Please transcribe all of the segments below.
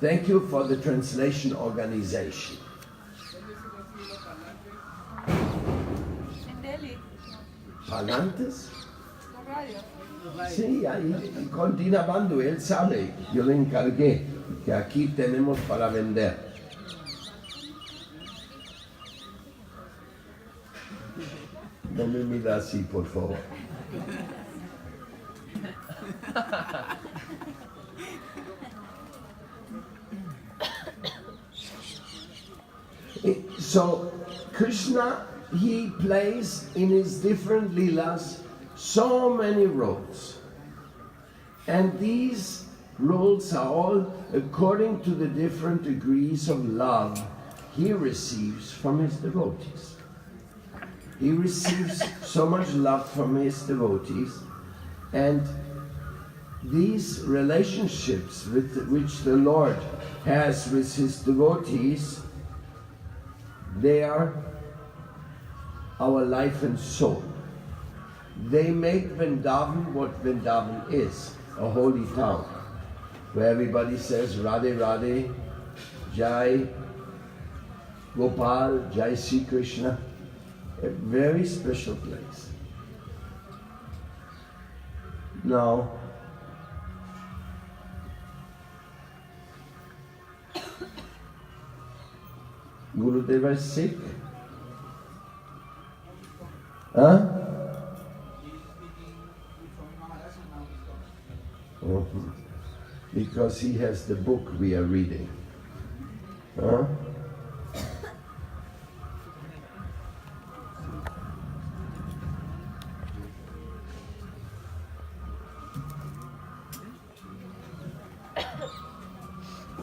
Thank you for the translation organization. In Delhi. Parlantes? La radio. Sí, ahí continuando, él sabe, yo le encargué que aquí tenemos para vender. No me mira así, por favor. So, Krishna, he plays in his different leelas so many roles. And these roles are all according to the different degrees of love he receives from his devotees. He receives so much love from his devotees, and these relationships which the Lord has with his devotees, they are our life and soul. They make Vrindavan what Vrindavan is, a holy town, where everybody says Radhe Radhe, Jai Gopal, Jai Sri Krishna. A very special place. Now, Gurudeva is sick? Huh? Because he has the book we are reading. Huh?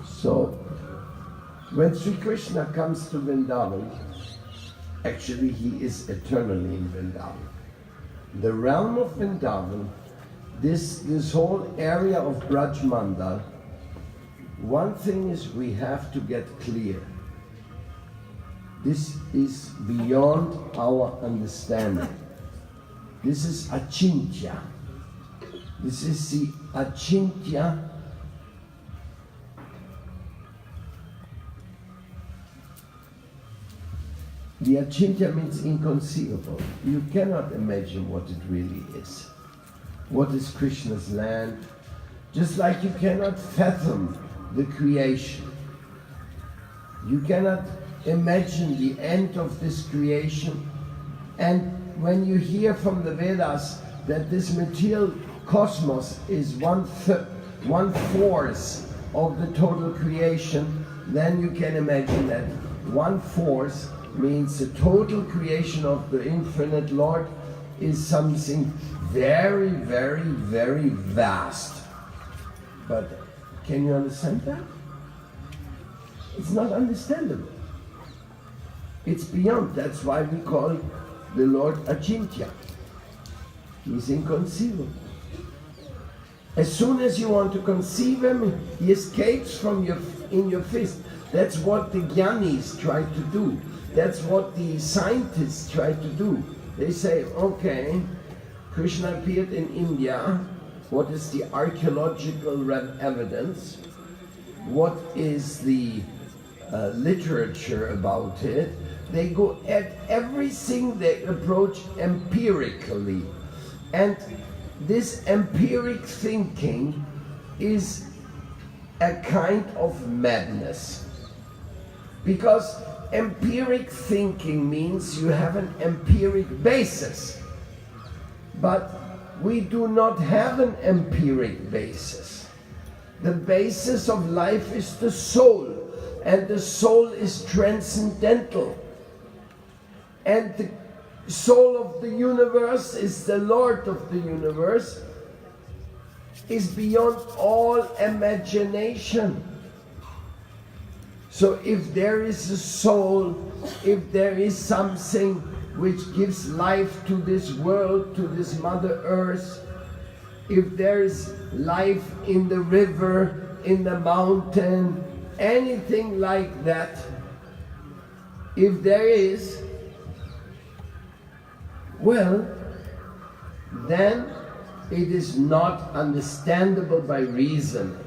So, when Sri Krishna comes to Vrindavan, actually he is eternally in Vrindavan. The realm of Vrindavan, this whole area of Braj Mandal, one thing is we have to get clear. This is beyond our understanding. This is Achintya. This is the Achintya. The Achintya means inconceivable. You cannot imagine what it really is. What is Krishna's land? Just like you cannot fathom the creation. You cannot imagine the end of this creation. And when you hear from the Vedas that this material cosmos is one-fourth of the total creation, then you can imagine that 1/4 means the total creation of the infinite Lord is something very, very, very vast. But can you understand that? It's not understandable. It's beyond. That's why we call the Lord Achintya. He's inconceivable. As soon as you want to conceive him, he escapes from in your fist. That's what the Jnanis try to do. That's what the scientists try to do. They say, okay, Krishna appeared in India. What is the archaeological evidence? What is the literature about it? They go at everything, they approach empirically. And this empiric thinking is a kind of madness. Because empiric thinking means you have an empiric basis. But we do not have an empiric basis. The basis of life is the soul, and the soul is transcendental. And the soul of the universe is the Lord of the universe, is beyond all imagination. So if there is a soul, if there is something which gives life to this world, to this Mother Earth, if there is life in the river, in the mountain, anything like that, if there is, well, then it is not understandable by reason.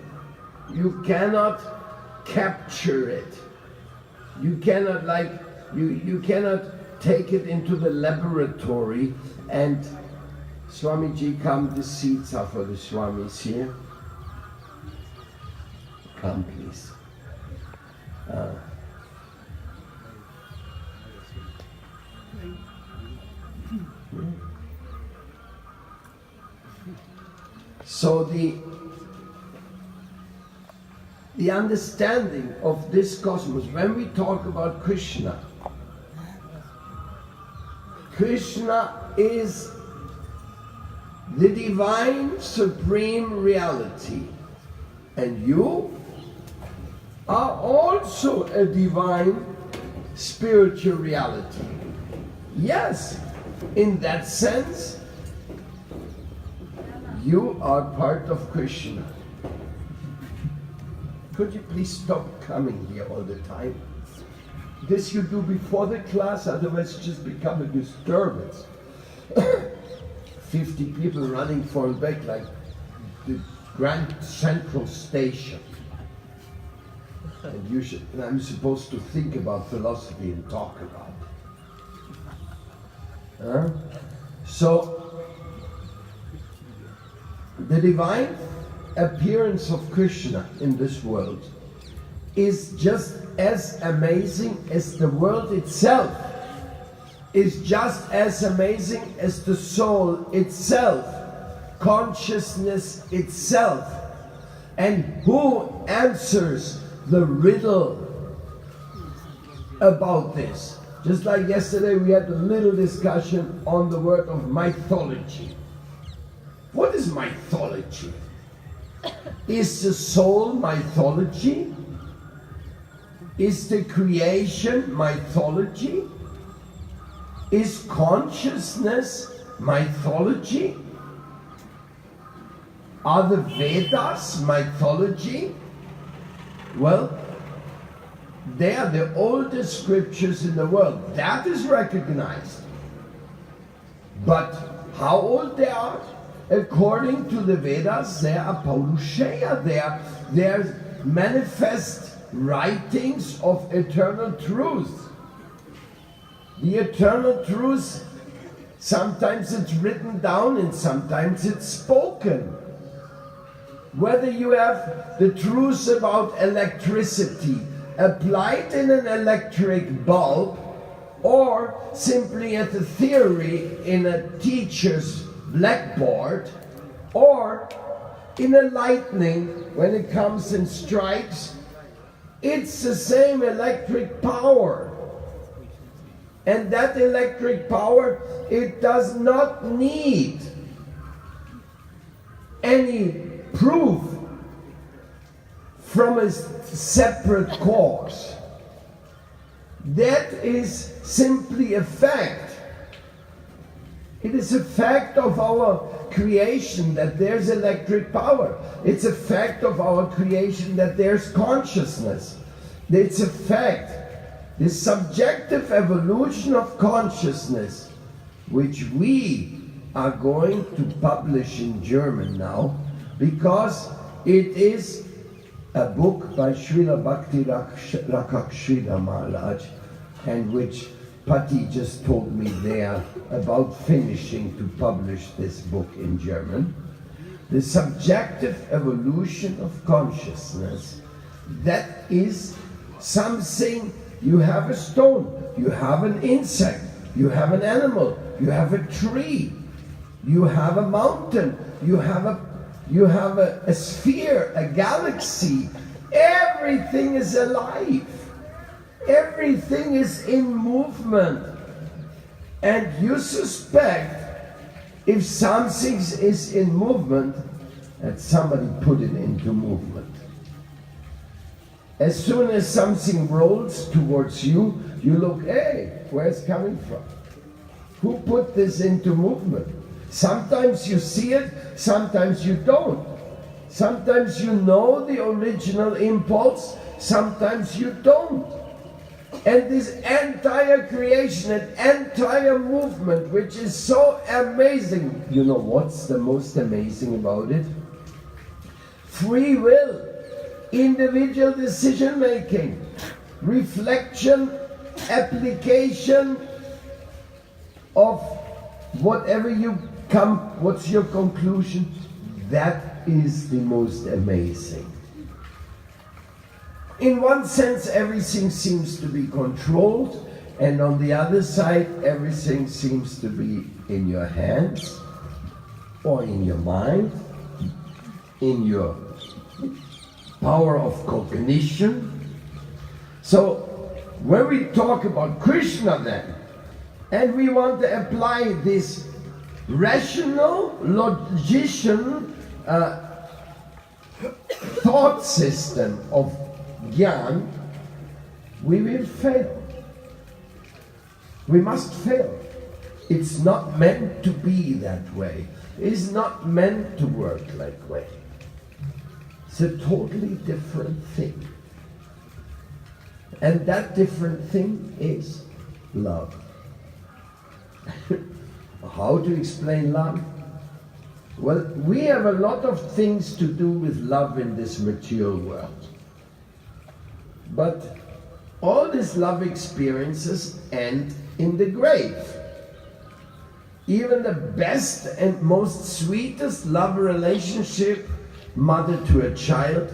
You cannot capture it. You cannot you cannot take it into the laboratory and Swamiji, come, the seats are for the Swamis here. Come please. So the understanding of this cosmos, when we talk about Krishna, Krishna is the divine supreme reality, and you are also a divine spiritual reality. Yes, in that sense, you are part of Krishna. Could you please stop coming here all the time? This you do before the class, otherwise it just become a disturbance. 50 people running for and back like the Grand Central Station. And I'm supposed to think about philosophy and talk about it. So, the divine appearance of Krishna in this world is just as amazing as the world itself, is just as amazing as the soul itself, consciousness itself. And who answers the riddle about this? Just like yesterday we had a little discussion on the word of mythology. What is mythology? Is the soul mythology? Is the creation mythology? Is consciousness mythology? Are the Vedas mythology? Well, they are the oldest scriptures in the world. That is recognized. But how old they are? According to the Vedas, they are Paurusheya. They are manifest writings of eternal truth. The eternal truth, sometimes it's written down and sometimes it's spoken. Whether you have the truth about electricity applied in an electric bulb or simply as a theory in a teacher's blackboard or in a lightning when it comes and strikes, it's the same electric power. And that electric power, it does not need any proof from a separate cause. That is simply a fact. It is a fact of our creation that there's electric power. It's a fact of our creation that there's consciousness. It's a fact. The subjective evolution of consciousness, which we are going to publish in German now, because it is a book by Srila B.A. Maharaj, and which Patti just told me they are about finishing to publish this book in German. The subjective evolution of consciousness, that is something. You have a stone, you have an insect, you have an animal, you have a tree, you have a mountain, you have a sphere, a galaxy. Everything is alive. Everything is in movement. And you suspect if something is in movement, that somebody put it into movement. As soon as something rolls towards you, you look, hey, where's it coming from? Who put this into movement? Sometimes you see it, sometimes you don't. Sometimes you know the original impulse, sometimes you don't. And this entire creation, an entire movement, which is so amazing. You know what's the most amazing about it? Free will. individual decision making, reflection, application of whatever you come, what's your conclusion? That is the most amazing. In one sense, everything seems to be controlled, and on the other side, everything seems to be in your hands, or in your mind, in your power of cognition. So, when we talk about Krishna then, and we want to apply this rational, logician thought system of Gyan, we will fail. We must fail. It's not meant to be that way. It's not meant to work that way. It's a totally different thing. And that different thing is love. How to explain love? Well, we have a lot of things to do with love in this material world. But all these love experiences end in the grave. Even the best and most sweetest love relationship, mother to a child,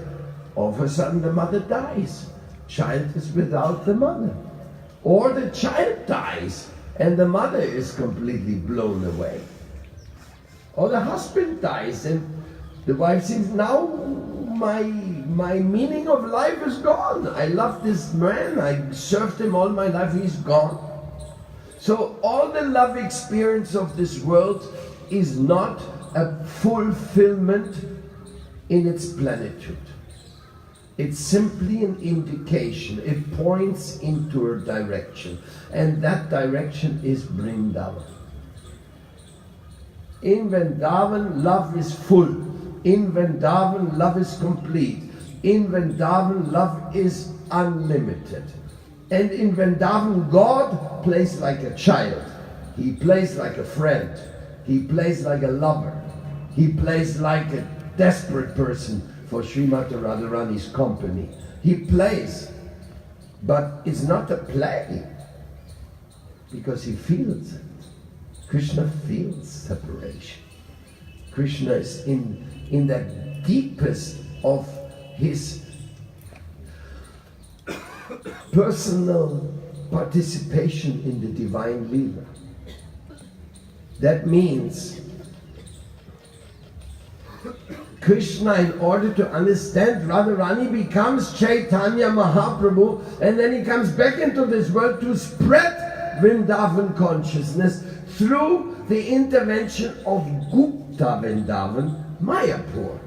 all of a sudden the mother dies. Child is without the mother. Or the child dies and the mother is completely blown away. Or the husband dies and the wife thinks, now my meaning of life is gone. I love this man, I served him all my life, he's gone. So all the love experience of this world is not a fulfillment in its plenitude. It's simply an indication. It points into a direction. And that direction is Vrindavan. In Vrindavan, love is full. In Vrindavan, love is complete. In Vrindavan, love is unlimited. And in Vrindavan, God plays like a child. He plays like a friend. He plays like a lover. He plays like a desperate person for Srimati Radharani's company. He plays, but it's not a play, because he feels it. Krishna feels separation. Krishna is in the deepest of his personal participation in the divine Leela. That means Krishna, in order to understand Radharani, becomes Chaitanya Mahaprabhu, and then he comes back into this world to spread Vrindavan consciousness through the intervention of Gupta Vrindavan, Mayapur.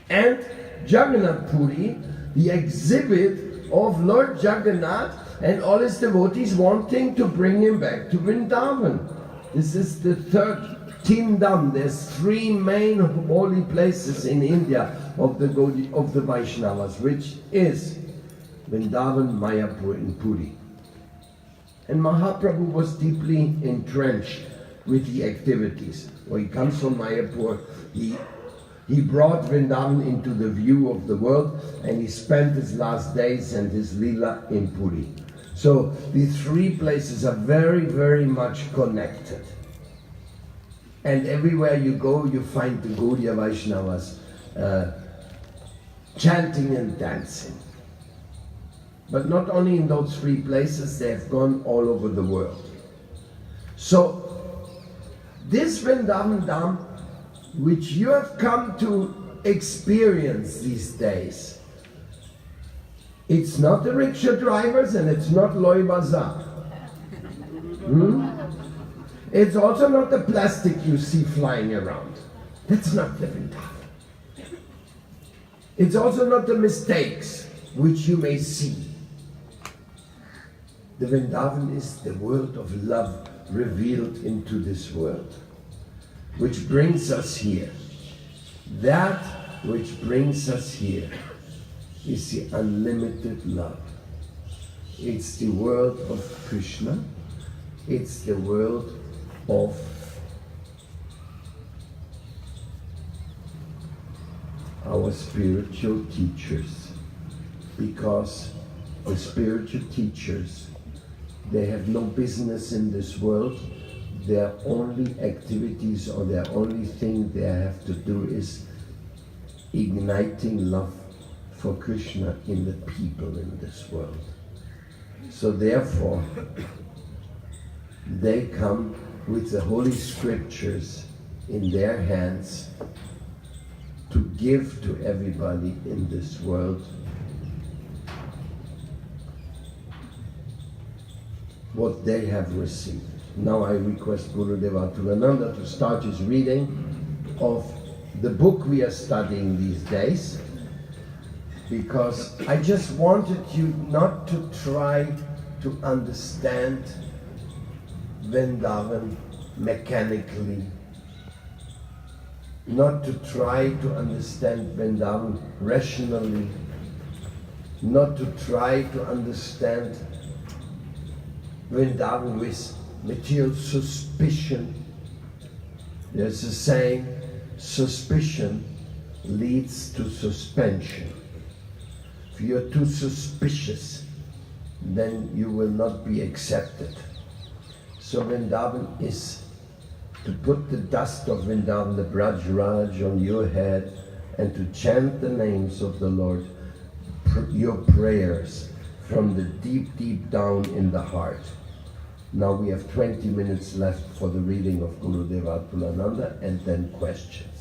And Jagannath Puri, the exhibit of Lord Jagannath and all his devotees wanting to bring him back to Vrindavan. This is the third kingdom. There's three main holy places in India of the Vaishnavas, which is Vrindavan, Mayapur and Puri. And Mahaprabhu was deeply entrenched with the activities. When he comes from Mayapur, he brought Vrindavan into the view of the world, and he spent his last days and his Leela in Puri. So these three places are very, very much connected. And everywhere you go, you find the Gaudiya Vaishnavas chanting and dancing. But not only in those three places, they have gone all over the world. So this Vrindavan Dham, which you have come to experience these days, it's not the rickshaw drivers and it's not Loi Bazaar. It's also not the plastic you see flying around. That's not the Vrindavan. It's also not the mistakes which you may see. The Vrindavan is the world of love revealed into this world, which brings us here. That which brings us here is the unlimited love. It's the world of Krishna. It's the world of our our spiritual teachers, because the spiritual teachers, they have no business in this world. Their only activities or their only thing they have to do is igniting love for Krishna in the people in this world. So therefore, they come with the Holy Scriptures in their hands to give to everybody in this world what they have received. Now I request Gurudeva Atulananda to start his reading of the book we are studying these days, because I just wanted you not to try to understand Vrindavan mechanically, not to try to understand Vrindavan rationally, not to try to understand Vrindavan with material suspicion. There's a saying, suspicion leads to suspension. If you're too suspicious, then you will not be accepted. So Vrindavan is to put the dust of Vrindavan, the Braj Raj, on your head and to chant the names of the Lord, your prayers from the deep, deep down in the heart. Now we have 20 minutes left for the reading of Gurudeva Atulananda and then questions.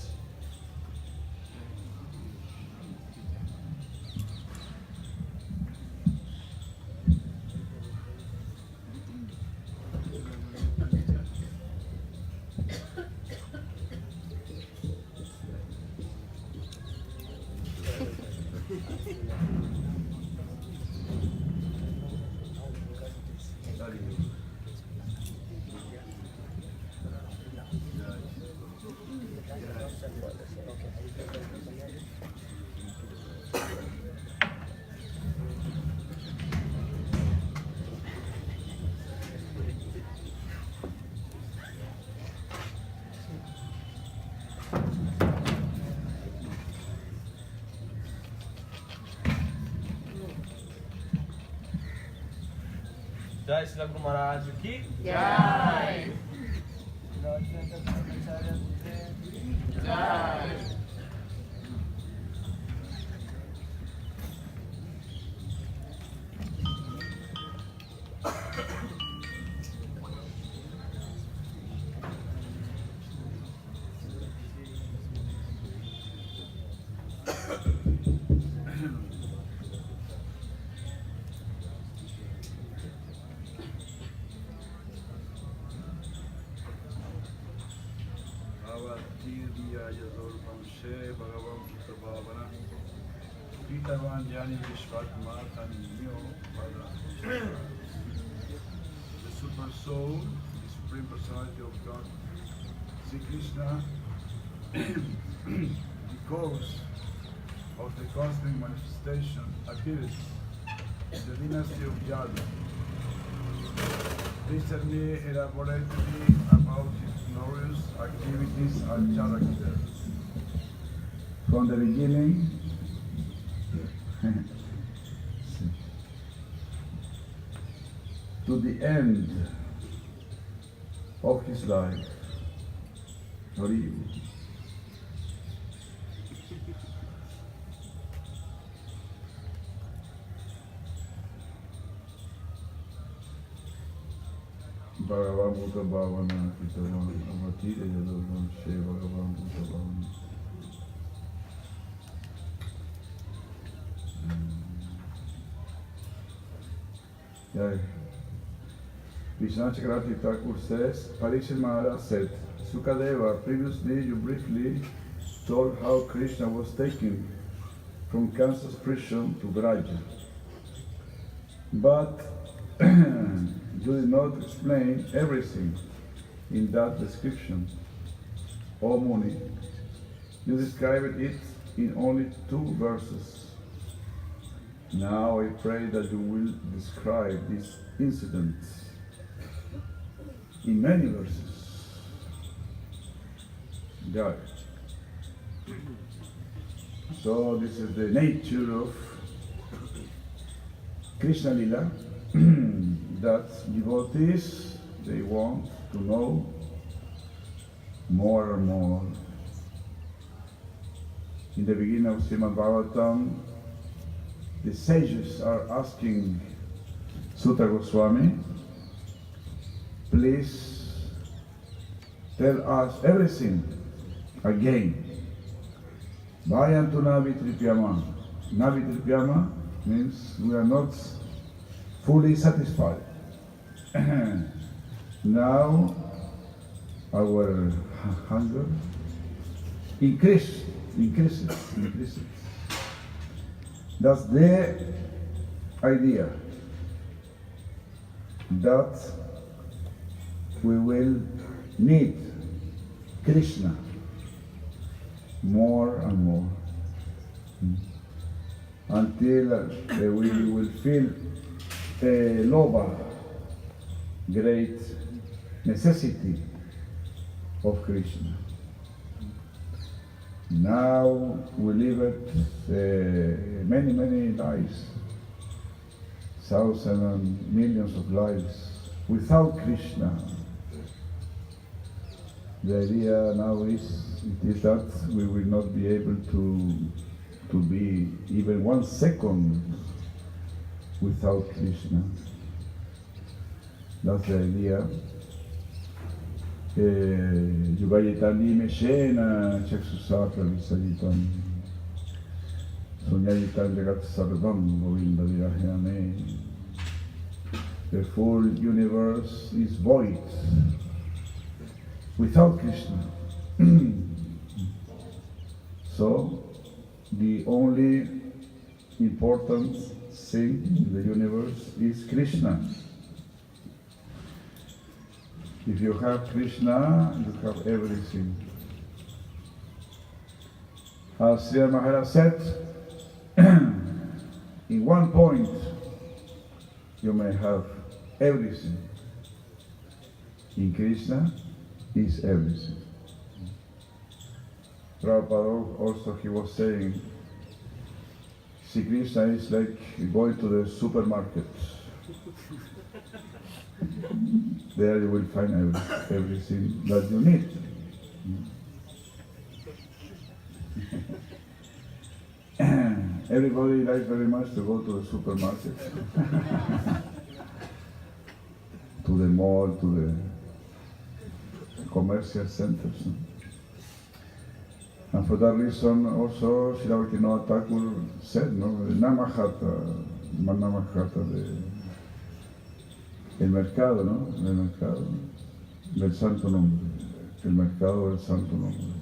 जय Shri B.A महाराज की जय। Acharya जय। Vrindavan Jani Vishvatma Tanyo Pada. The Super Soul, the Supreme Personality of God, Sri Krishna, because of the cosmic manifestation, appears in the dynasty of Yadu. Recently elaborately about his glorious activities and character. From the beginning, to the end of his life. Hari. Bhagavan Bhuta Bhavana Kitavan Avati Ejadovan She Bhagavan Bhuta Bhavana. Vishnu Chakravarti Thakur says, Parikshit Maharaj said, Sukadeva, previously you briefly told how Krishna was taken from Kansa's prison to Vraja. But you did not explain everything in that description. O Muni, you described it in only 2 verses. Now I pray that you will describe this incident in many verses. Jai. So this is the nature of Krishna Lila, that devotees, they want to know more and more. In the beginning of Srimad Bhagavatam, the sages are asking Sutta Goswami, please tell us everything again. Vayantu Navitripyama. Navitripyama means we are not fully satisfied. Now our hunger increases. That's the idea, that we will need Krishna more and more until we will feel a lobha, great necessity of Krishna. Now we live many lives, thousands and millions of lives without Krishna. The idea now is that we will not be able to be even 1 second without Krishna. That's the idea. Yugayitani meshena chaksusatra visayitam sunyayitam jagat sarvam govinda virahyaname. The full universe is void without Krishna. So the only important thing in the universe is Krishna. If you have Krishna, you have everything. As Srila Maharaj said, in one point you may have everything. In Krishna is everything. Prabhupada also, he was saying, Sri Krishna is like going to the supermarket. There you will find everything that you need. Everybody likes very much to go to the supermarket, to the mall, to the commercial centers. And for that reason also Srila Bhaktivinoda Thakur said, no, Namahata, el mercado, ¿no? El mercado del santo nombre, el mercado del santo nombre.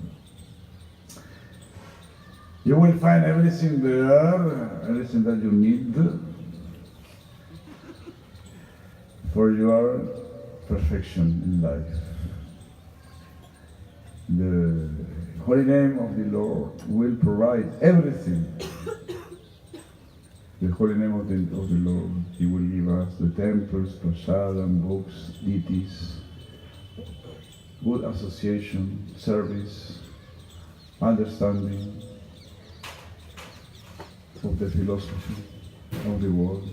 You will find everything there, everything that you need for your perfection in life. The holy name of the Lord will provide everything. The holy name of the Lord, He will give us the temples, prasadam, books, deities, good association, service, understanding of the philosophy of the world.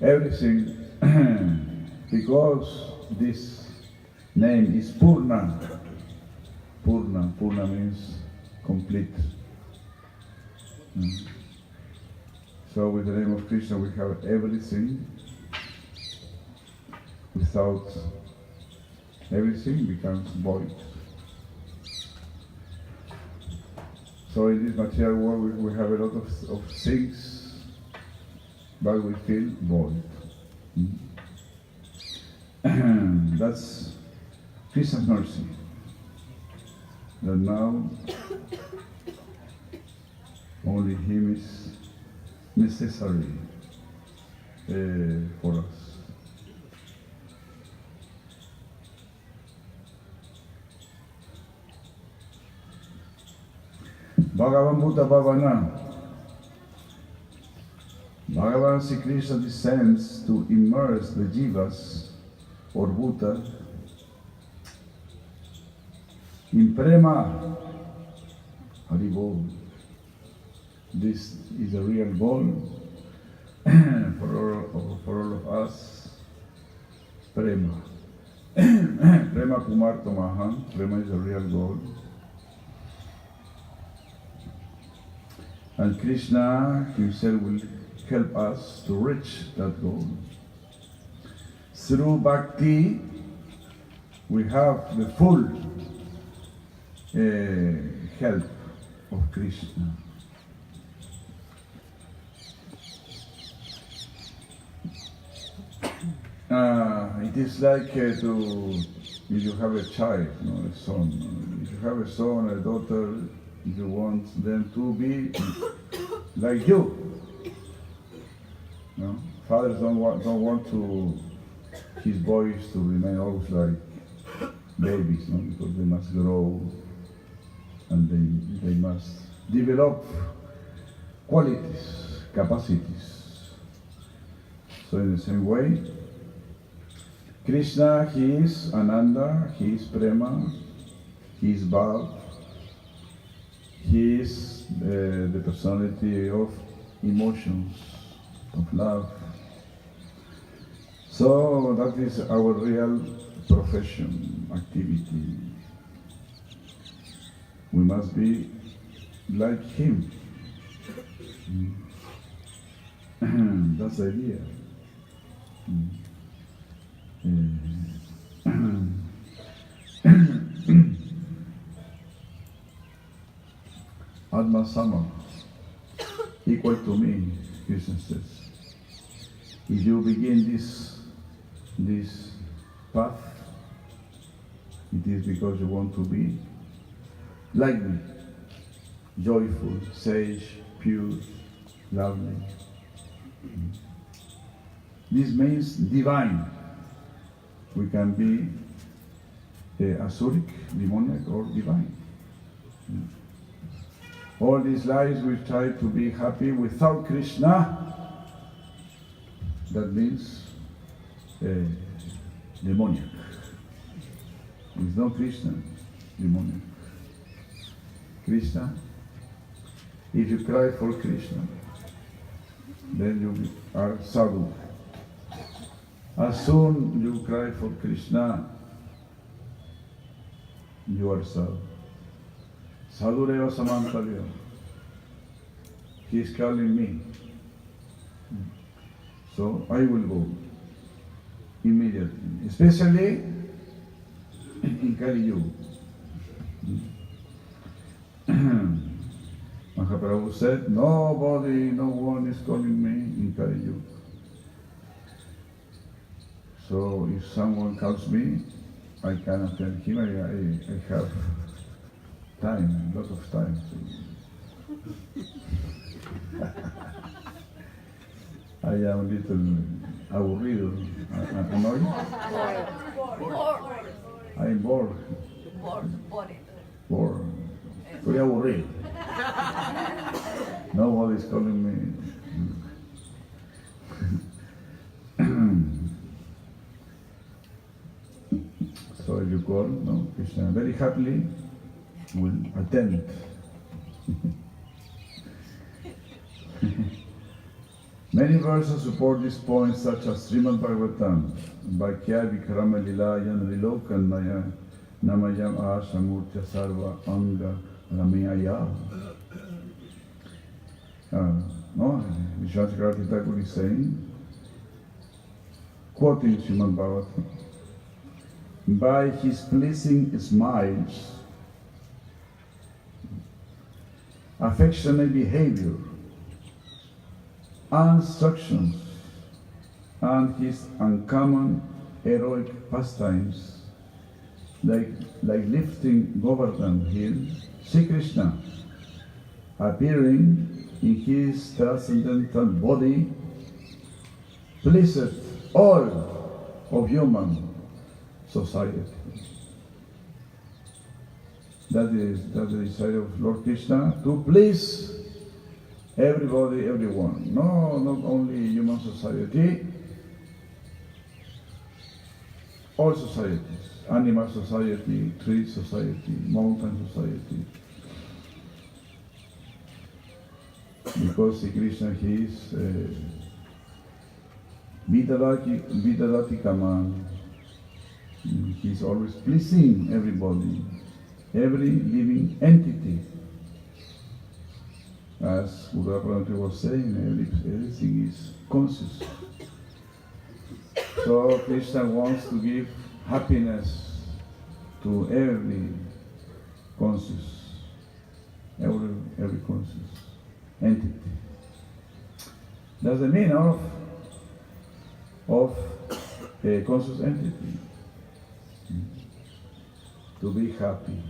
Everything, because this name is Purna. Purna means complete. So with the name of Krishna we have everything. Without everything becomes void. So in this material world we have a lot of things, but we feel void. That's Krishna's mercy. That now only Him is necessary for us. Bhagavan Bhuta Bhavana. Bhagavan Sri Krishna descends to immerse the jivas or Bhuta in prema Haribol. This is a real goal for all of us. Prema. Prema Kumar Tomahan. Prema is a real goal. And Krishna himself will help us to reach that goal. Through bhakti, we have the full help of Krishna. It is like if you have a child, a son. If you have a son, a daughter, you want them to be like you. No? Fathers don't want his boys to remain always like babies, because they must grow and they must develop qualities, capacities. So in the same way, Krishna, he is Ananda, he is Prema, he is Bhav, he is the personality of emotions, of love. So that is our real profession, activity. We must be like him. That's the idea. Atma Sama, equal to me, Krishna says. If you begin this path, it is because you want to be like me, joyful, sage, pure, lovely. This means divine. We can be asuric, demoniac, or divine. All these lives we try to be happy without Krishna. That means demoniac. With no Krishna, demoniac. Krishna, if you cry for Krishna, then you are sadhu. As soon you cry for Krishna, you are sadhu. Sadhureva samantarya. He is calling me. So I will go immediately, especially in Kali Yuga. Mahaprabhu said, no one is calling me in Kali Yuga. So if someone calls me, I can attend him. I have time, a lot of time. I am a little aburrido. Annoyed? I am bored. Bored. Estoy aburrido. Nobody is calling me. So if you call, Krishna very happily will attend. Many verses support this point, such as Srimad Bhagavatam, Bhakya Vikrama Lila Yan Rilokanaya Namayam Ashamurtya Sarva Anga Ramayaya. No, Vishwanath Thakur is saying, quoting Srimad Bhagavatam, by his pleasing smiles, affectionate behavior, instructions, and his uncommon heroic pastimes, like lifting Govardhan hill, Sri Krishna, appearing in his transcendental body, pleased all of human society. That is the desire of Lord Krishna, to please everybody, everyone. No, not only human society, all societies, animal society, tree society, mountain society. Because Sri Krishna, he is Vidadati Kaman. He is always pleasing everybody, every living entity. As Buddha Paramadvaiti was saying, everything is conscious. So Krishna wants to give happiness to every conscious, every conscious entity. That's the meaning of a conscious entity. To be happy.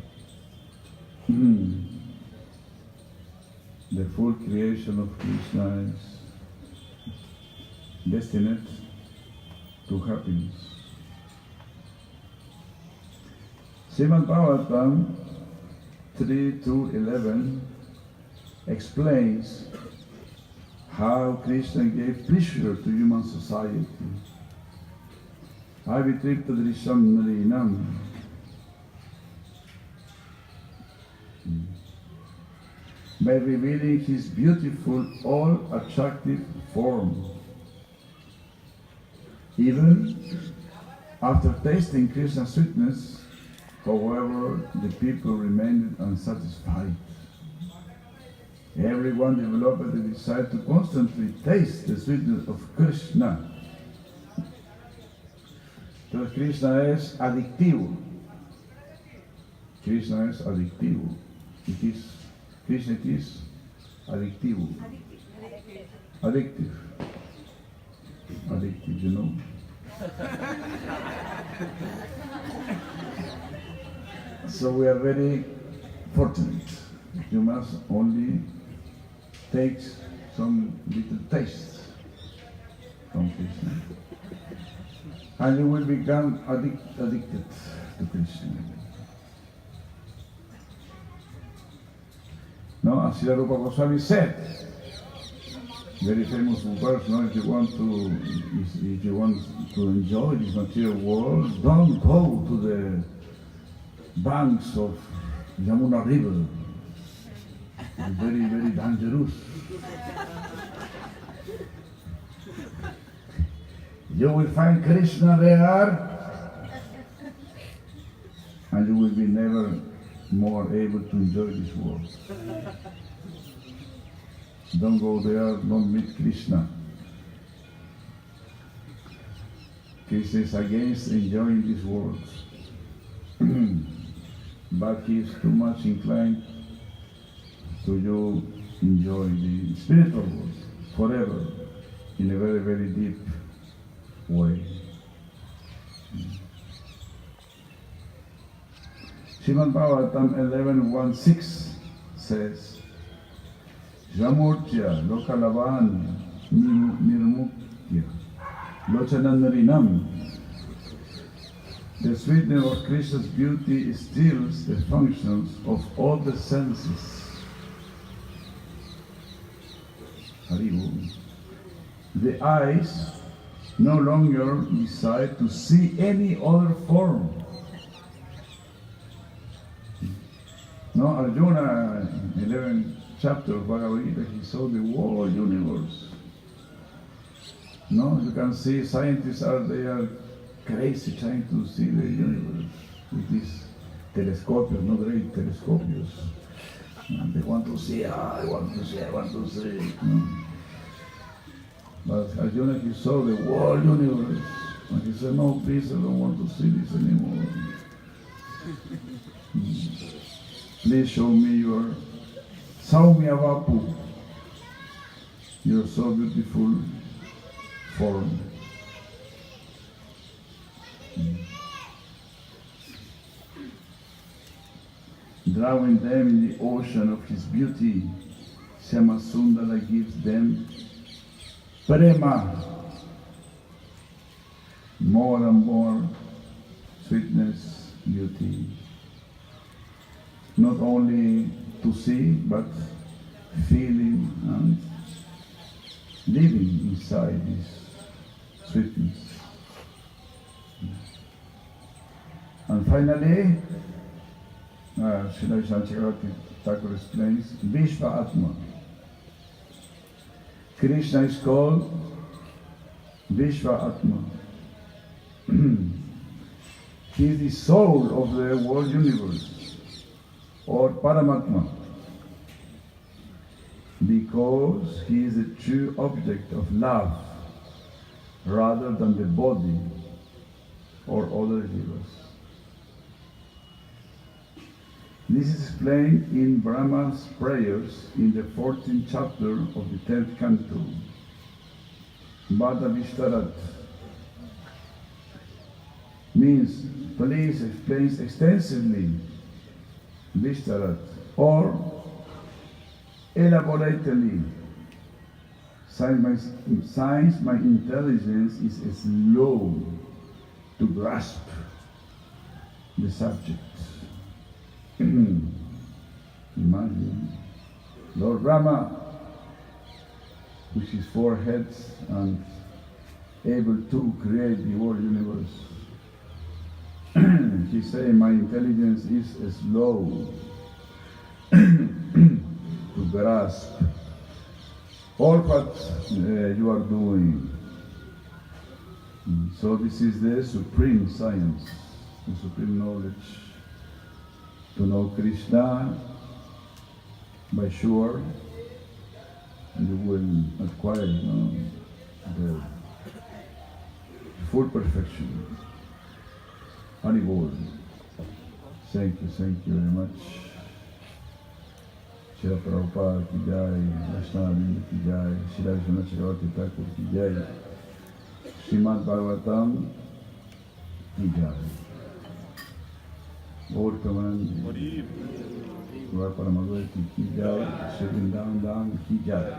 The full creation of Krishna is destined to happiness. Srimad Bhagavatam 3:11 explains how Krishna gave pleasure to human society. Avitripta drisham narinam. By revealing his beautiful, all-attractive form. Even after tasting Krishna's sweetness, however, the people remained unsatisfied. Everyone developed the desire to constantly taste the sweetness of Krishna. Entonces Krishna es adictivo. Krishna es adictivo. Krishna is adictivo. Addictive. Addictive, you know. So we are very fortunate. You must only take some little taste from Krishna, and you will become addicted to Krishna. No, as Srila Rupa Goswami said, very famous verse, no, if you want to enjoy this material world, don't go to the banks of Yamuna River. It's very, very dangerous. You will find Krishna there, and you will be never more able to enjoy this world. Don't go there, don't meet Krishna. Krishna is against enjoying this world. But he is too much inclined to you enjoy the spiritual world forever in a very, very deep way. Srimad Bhagavatam 11:1-6 says, Jamurtya lokalavan nirmukya lochanandarinam. The sweetness of Krishna's beauty stills the functions of all the senses. Haribu. The eyes no longer decide to see any other form. No, Arjuna, 11th chapter of Bhagavad Gita, he saw the whole universe. No, you can see scientists they are crazy trying to see the universe with these telescopes, no great telescopes. And they want to see, I want to see. No? But Arjuna, he saw the whole universe. And he said, no, please, I don't want to see this anymore. Please show me your Saumya Vapu, your so beautiful form. Drowning them in the ocean of his beauty, Shyamasundara gives them prema, more and more sweetness, beauty. Not only to see, but feeling and living inside this sweetness. And finally, Srila Chakravarti Thakur explains, Vishva Atma. Krishna is called Vishva Atma. He is the soul of the world universe, or Paramatma, because he is the true object of love rather than the body or other jivas. This is explained in Brahma's prayers in the 14th chapter of the 10th canto, Vada Vishtarat. Means, please explain extensively, Vishtarat, or elaborately, since my intelligence is slow to grasp the subject. Imagine Lord Rama, with his 4 heads and able to create the whole universe. He say, my intelligence is slow to grasp all what you are doing. So this is the supreme science, the supreme knowledge. To know Krishna, by sure, you will acquire the full perfection. Haribol. Thank you very much. Srila Prabhupada ki jai, Vaishnava ki jai, Srila Vishwanath Chakravarti Thakur ki jai, Srimad Bhagavatam ki jai. Gaur Pramanandi, Paramadvaiti ki jai, Sri Vrindavan ki jai.